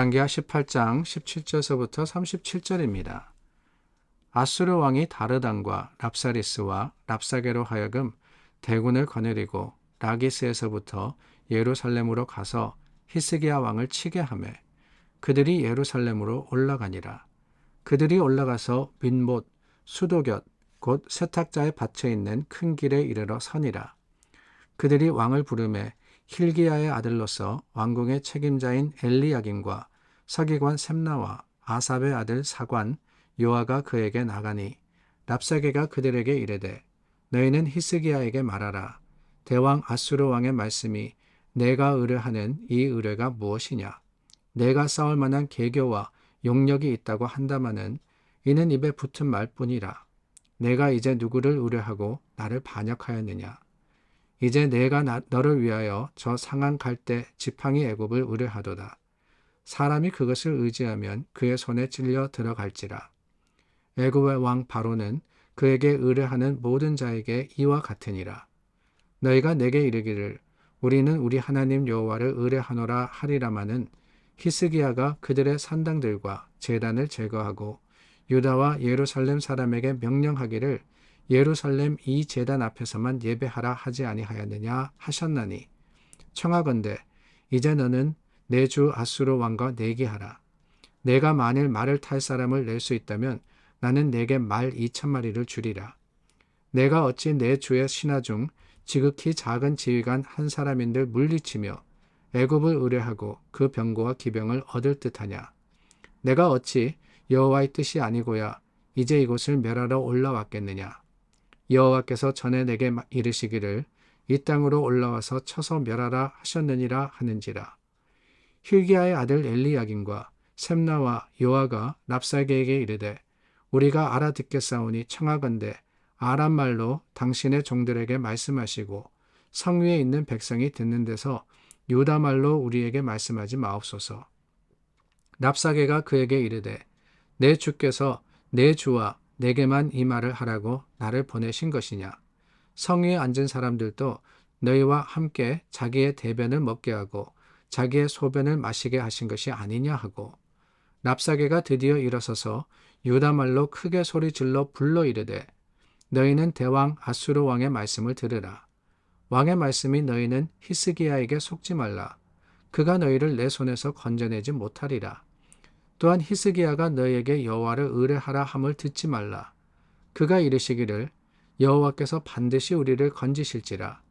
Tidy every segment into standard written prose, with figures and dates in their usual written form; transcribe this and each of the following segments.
열왕기하 18장 17절서부터 37절입니다. 아수르 왕이 다르단과 랍사리스와 랍사게로 하여금 대군을 거느리고 라기스에서부터 예루살렘으로 가서 히스기야 왕을 치게 하매 그들이 예루살렘으로 올라가니라. 그들이 올라가서 민못 수도곁 곧 세탁자의 밭에 있는 큰 길에 이르러 서니라. 그들이 왕을 부르매 힐기야의 아들로서 왕궁의 책임자인 엘리야김과 서기관 셈나와 아삽의 아들 사관 요아가 그에게 나가니 랍사게가 그들에게 이르되 너희는 히스기야에게 말하라. 대왕 아수르 왕의 말씀이 내가 의뢰하는 이 의뢰가 무엇이냐. 내가 싸울 만한 계교와 용력이 있다고 한다마는 이는 입에 붙은 말뿐이라. 내가 이제 누구를 의뢰하고 나를 반역하였느냐. 이제 내가 너를 위하여 저 상한 갈대 지팡이 애굽을 의뢰하도다. 사람이 그것을 의지하면 그의 손에 찔려 들어갈지라. 애굽의 왕 바로는 그에게 의뢰하는 모든 자에게 이와 같으니라. 너희가 내게 이르기를 우리는 우리 하나님 여호와를 의뢰하노라 하리라마는 히스기야가 그들의 산당들과 제단을 제거하고 유다와 예루살렘 사람에게 명령하기를 예루살렘 이 제단 앞에서만 예배하라 하지 아니하였느냐 하셨나니 청하건대 이제 너는 내 주 아수르 왕과 내기하라. 내가 만일 말을 탈 사람을 낼 수 있다면 나는 내게 말 2,000마리를 주리라. 내가 어찌 내 주의 신하 중 지극히 작은 지휘관 한 사람인들 물리치며 애굽을 의뢰하고 그 병거와 기병을 얻을 듯하냐. 내가 어찌 여호와의 뜻이 아니고야 이제 이곳을 멸하러 올라왔겠느냐. 여호와께서 전에 내게 이르시기를 이 땅으로 올라와서 쳐서 멸하라 하셨느니라 하는지라. 힐기야의 아들 엘리야김과 셈나와 요아가 랍사게에게 이르되 우리가 알아듣겠사오니 청하건대 아람 말로 당신의 종들에게 말씀하시고 성 위에 있는 백성이 듣는 데서 유다 말로 우리에게 말씀하지 마옵소서. 랍사게가 그에게 이르되 내 주께서 내 주와 내게만 이 말을 하라고 나를 보내신 것이냐. 성 위에 앉은 사람들도 너희와 함께 자기의 대변을 먹게 하고 자기의 소변을 마시게 하신 것이 아니냐 하고 랍사게가 드디어 일어서서 유다 말로 크게 소리질러 불러 이르되 너희는 대왕 아수르 왕의 말씀을 들으라. 왕의 말씀이 너희는 히스기야에게 속지 말라. 그가 너희를 내 손에서 건져내지 못하리라. 또한 히스기야가 너희에게 여호와를 의뢰하라 함을 듣지 말라. 그가 이르시기를 여호와께서 반드시 우리를 건지실지라.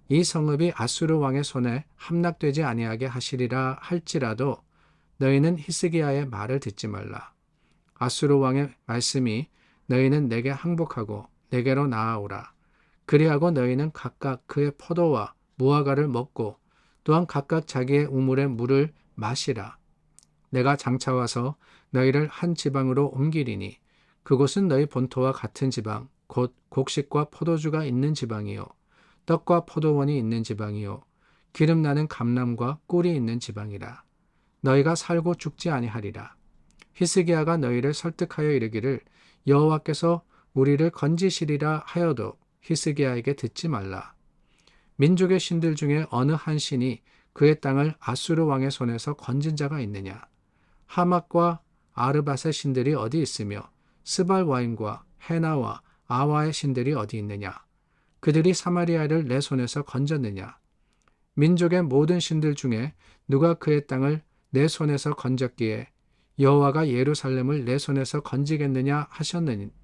이 성읍이 아수르 왕의 손에 함락되지 아니하게 하시리라 할지라도 너희는 히스기야의 말을 듣지 말라. 아수르 왕의 말씀이 너희는 내게 항복하고 내게로 나아오라. 그리하고 너희는 각각 그의 포도와 무화과를 먹고 또한 각각 자기의 우물의 물을 마시라. 내가 장차 와서 너희를 한 지방으로 옮기리니 그곳은 너희 본토와 같은 지방 곧 곡식과 포도주가 있는 지방이요 떡과 포도원이 있는 지방이요 기름나는 감람과 꿀이 있는 지방이라. 너희가 살고 죽지 아니하리라. 히스기야가 너희를 설득하여 이르기를 여호와께서 우리를 건지시리라 하여도 히스기야에게 듣지 말라. 민족의 신들 중에 어느 한 신이 그의 땅을 아수르 왕의 손에서 건진 자가 있느냐. 하맛과 아르밧의 신들이 어디 있으며 스발와임과 헤나와 아와의 신들이 어디 있느냐. 그들이 사마리아를 내 손에서 건졌느냐. 민족의 모든 신들 중에 누가 그의 땅을 내 손에서 건졌기에 여호와가 예루살렘을 내 손에서 건지겠느냐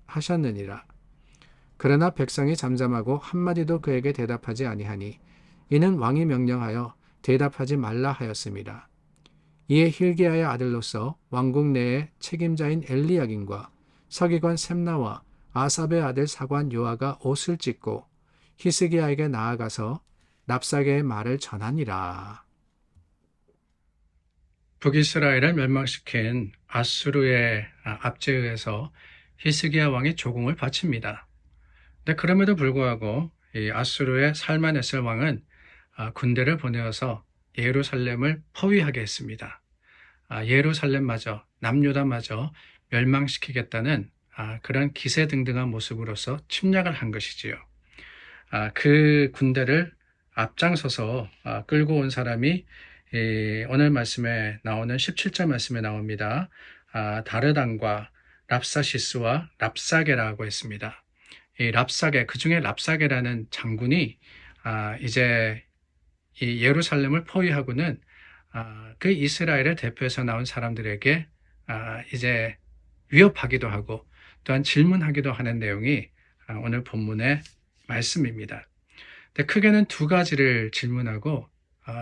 하셨느니라. 그러나 백성이 잠잠하고 한마디도 그에게 대답하지 아니하니 이는 왕이 명령하여 대답하지 말라 하였습니다. 이에 힐기야의 아들로서 왕궁 내의 책임자인 엘리야김과 서기관 셈나와 아삽의 아들 사관 요아가 옷을 찢고 히스기야에게 나아가서 랍사게의 말을 전하니라. 북이스라엘을 멸망시킨 아수르의 압제에 의해서 히스기야 왕이 조공을 바칩니다. 근데 그럼에도 불구하고 이 아수르의 살만에셀 왕은 군대를 보내어서 예루살렘을 포위하게 했습니다. 예루살렘마저 남유다마저 멸망시키겠다는 그런 기세등등한 모습으로서 침략을 한 것이지요. 그 군대를 앞장서서 끌고 온 사람이 오늘 말씀에 나오는 17절 말씀에 나옵니다. 다르단과 랍사시스와 랍사게라고 했습니다. 이 랍사게, 그 중에 랍사게라는 장군이 이제 이 예루살렘을 포위하고는 그 이스라엘을 대표해서 나온 사람들에게 이제 위협하기도 하고 또한 질문하기도 하는 내용이 오늘 본문의 말씀입니다. 근데 크게는 두 가지를 질문하고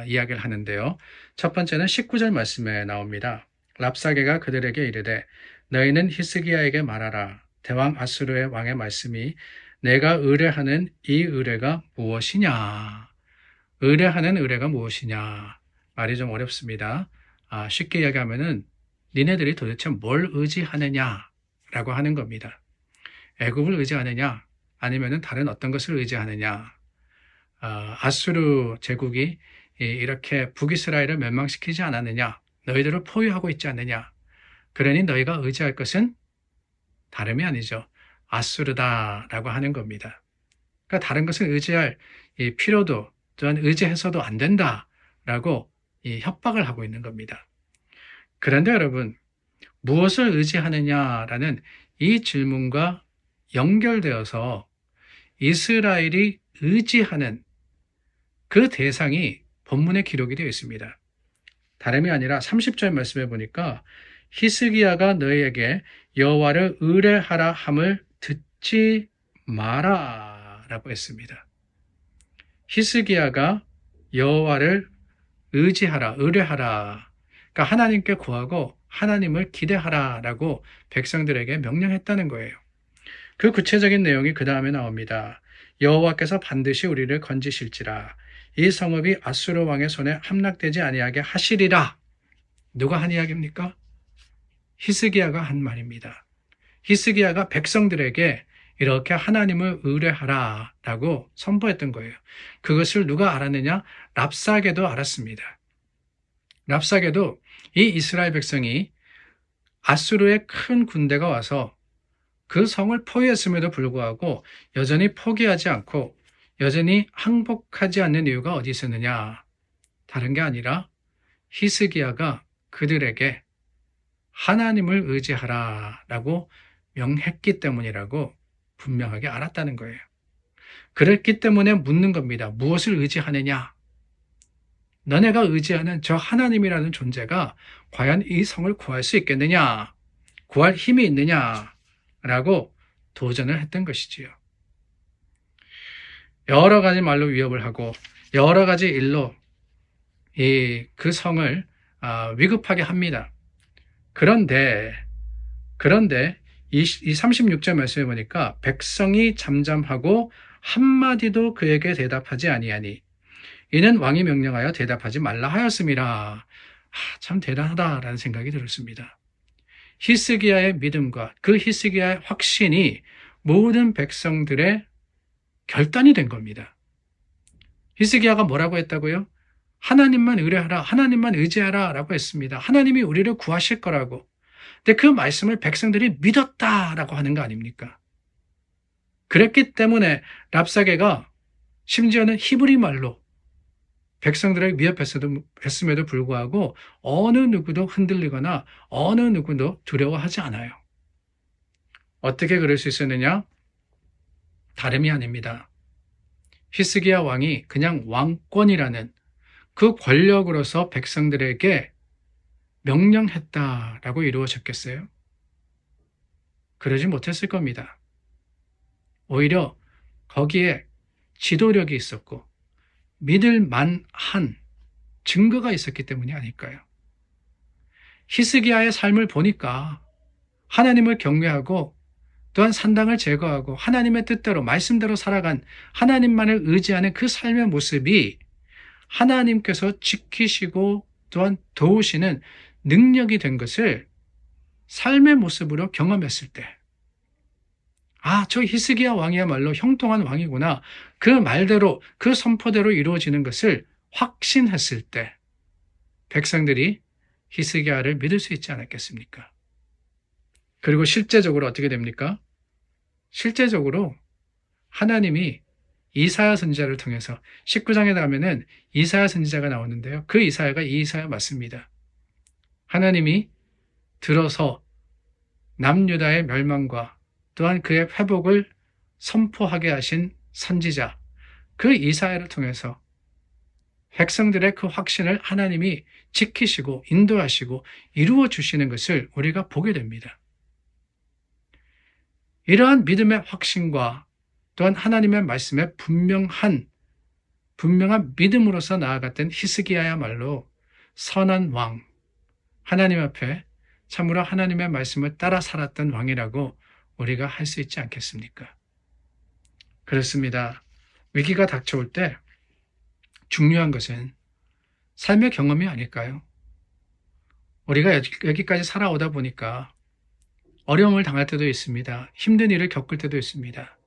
이야기를 하는데요. 첫 번째는 19절 말씀에 나옵니다. 랍사게가 그들에게 이르되 너희는 히스기야에게 말하라. 대왕 아수르의 왕의 말씀이 내가 의뢰하는 이 의뢰가 무엇이냐? 의뢰하는 의뢰가 무엇이냐? 말이 좀 어렵습니다. 쉽게 이야기하면은 니네들이 도대체 뭘 의지하느냐라고 하는 겁니다. 애굽을 의지하느냐? 아니면은 다른 어떤 것을 의지하느냐? 아수르 제국이 이렇게 북이스라엘을 멸망시키지 않았느냐? 너희들을 포위하고 있지 않느냐? 그러니 너희가 의지할 것은 다름이 아니죠. 아수르다라고 하는 겁니다. 그러니까 다른 것을 의지할 필요도 또한 의지해서도 안 된다라고 협박을 하고 있는 겁니다. 그런데 여러분, 무엇을 의지하느냐라는 이 질문과 연결되어서 이스라엘이 의지하는 그 대상이 본문에 기록이 되어 있습니다. 다름이 아니라 30절 말씀에 보니까 히스기야가 너희에게 여호와를 의뢰하라 함을 듣지 마라 라고 했습니다. 히스기야가 여호와를 의지하라, 의뢰하라. 그러니까 하나님께 구하고 하나님을 기대하라 라고 백성들에게 명령했다는 거예요. 그 구체적인 내용이 그 다음에 나옵니다. 여호와께서 반드시 우리를 건지실지라 이 성읍이 아수르 왕의 손에 함락되지 아니하게 하시리라. 누가 한 이야기입니까? 히스기야가 한 말입니다. 히스기야가 백성들에게 이렇게 하나님을 의뢰하라 라고 선포했던 거예요. 그것을 누가 알았느냐? 랍사게도 알았습니다. 랍사게도 이 이스라엘 백성이 아수르의 큰 군대가 와서 그 성을 포위했음에도 불구하고 여전히 포기하지 않고 여전히 항복하지 않는 이유가 어디 있었느냐? 다른 게 아니라 히스기야가 그들에게 하나님을 의지하라 라고 명했기 때문이라고 분명하게 알았다는 거예요. 그랬기 때문에 묻는 겁니다. 무엇을 의지하느냐? 너네가 의지하는 저 하나님이라는 존재가 과연 이 성을 구할 수 있겠느냐? 구할 힘이 있느냐? 라고 도전을 했던 것이지요. 여러 가지 말로 위협을 하고 여러 가지 일로 그 성을 위급하게 합니다. 그런데 이 36절 말씀해 보니까 백성이 잠잠하고 한마디도 그에게 대답하지 아니하니 이는 왕이 명령하여 대답하지 말라 하였음이라. 참 대단하다라는 생각이 들었습니다. 히스기야의 믿음과 그 히스기야의 확신이 모든 백성들의 결단이 된 겁니다. 히스기야가 뭐라고 했다고요? 하나님만 의뢰하라, 하나님만 의지하라 라고 했습니다. 하나님이 우리를 구하실 거라고. 근데 그 말씀을 백성들이 믿었다라고 하는 거 아닙니까? 그랬기 때문에 랍사게가 심지어는 히브리 말로 백성들에게 위협했음에도 불구하고 어느 누구도 흔들리거나 어느 누구도 두려워하지 않아요. 어떻게 그럴 수 있었느냐? 다름이 아닙니다. 히스기야 왕이 그냥 왕권이라는 그 권력으로서 백성들에게 명령했다라고 이루어졌겠어요? 그러지 못했을 겁니다. 오히려 거기에 지도력이 있었고 믿을 만한 증거가 있었기 때문이 아닐까요? 히스기야의 삶을 보니까 하나님을 경외하고 또한 산당을 제거하고 하나님의 뜻대로 말씀대로 살아간 하나님만을 의지하는 그 삶의 모습이 하나님께서 지키시고 또한 도우시는 능력이 된 것을 삶의 모습으로 경험했을 때, 저 히스기야 왕이야말로 형통한 왕이구나. 그 말대로, 그 선포대로 이루어지는 것을 확신했을 때, 백성들이 히스기야를 믿을 수 있지 않았겠습니까? 그리고 실제적으로 어떻게 됩니까? 실제적으로 하나님이 이사야 선지자를 통해서 19장에 가면은 이사야 선지자가 나오는데요. 그 이사야가 이 이사야 맞습니다. 하나님이 들어서 남유다의 멸망과 또한 그의 회복을 선포하게 하신 선지자, 그 이사야를 통해서 백성들의 그 확신을 하나님이 지키시고 인도하시고 이루어 주시는 것을 우리가 보게 됩니다. 이러한 믿음의 확신과 또한 하나님의 말씀에 분명한 믿음으로서 나아갔던 히스기야야말로 선한 왕, 하나님 앞에 참으로 하나님의 말씀을 따라 살았던 왕이라고 우리가 할 수 있지 않겠습니까? 그렇습니다. 위기가 닥쳐올 때 중요한 것은 삶의 경험이 아닐까요? 우리가 여기까지 살아오다 보니까 어려움을 당할 때도 있습니다. 힘든 일을 겪을 때도 있습니다.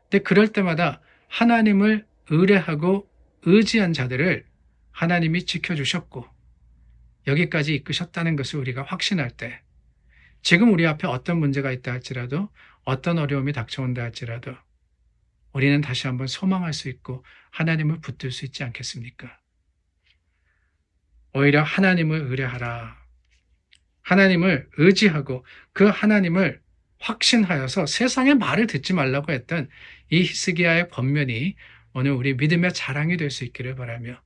근데 그럴 때마다 하나님을 의뢰하고 의지한 자들을 하나님이 지켜주셨고 여기까지 이끄셨다는 것을 우리가 확신할 때 지금 우리 앞에 어떤 문제가 있다 할지라도 어떤 어려움이 닥쳐온다 할지라도 우리는 다시 한번 소망할 수 있고 하나님을 붙들 수 있지 않겠습니까? 오히려 하나님을 의뢰하라. 하나님을 의지하고 그 하나님을 확신하여서 세상의 말을 듣지 말라고 했던 이 히스기야의 권면이 오늘 우리 믿음의 자랑이 될 수 있기를 바라며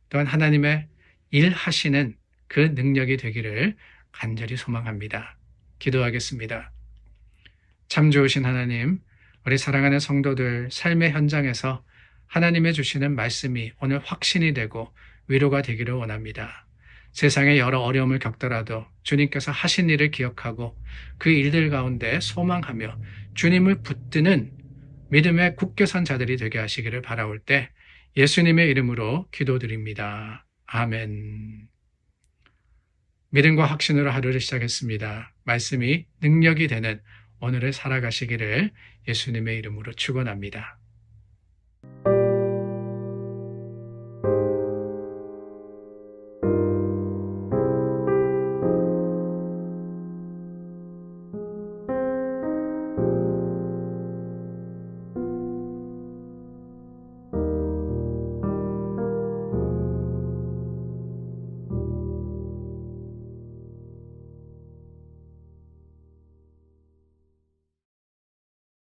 또한 하나님의 일하시는 그 능력이 되기를 간절히 소망합니다. 기도하겠습니다. 참 좋으신 하나님, 우리 사랑하는 성도들 삶의 현장에서 하나님의 주시는 말씀이 오늘 확신이 되고 위로가 되기를 원합니다. 세상에 여러 어려움을 겪더라도 주님께서 하신 일을 기억하고 그 일들 가운데 소망하며 주님을 붙드는 믿음의 굳게 선 자들이 되게 하시기를 바라올 때 예수님의 이름으로 기도드립니다. 아멘. 믿음과 확신으로 하루를 시작했습니다. 말씀이 능력이 되는 오늘을 살아가시기를 예수님의 이름으로 축원합니다.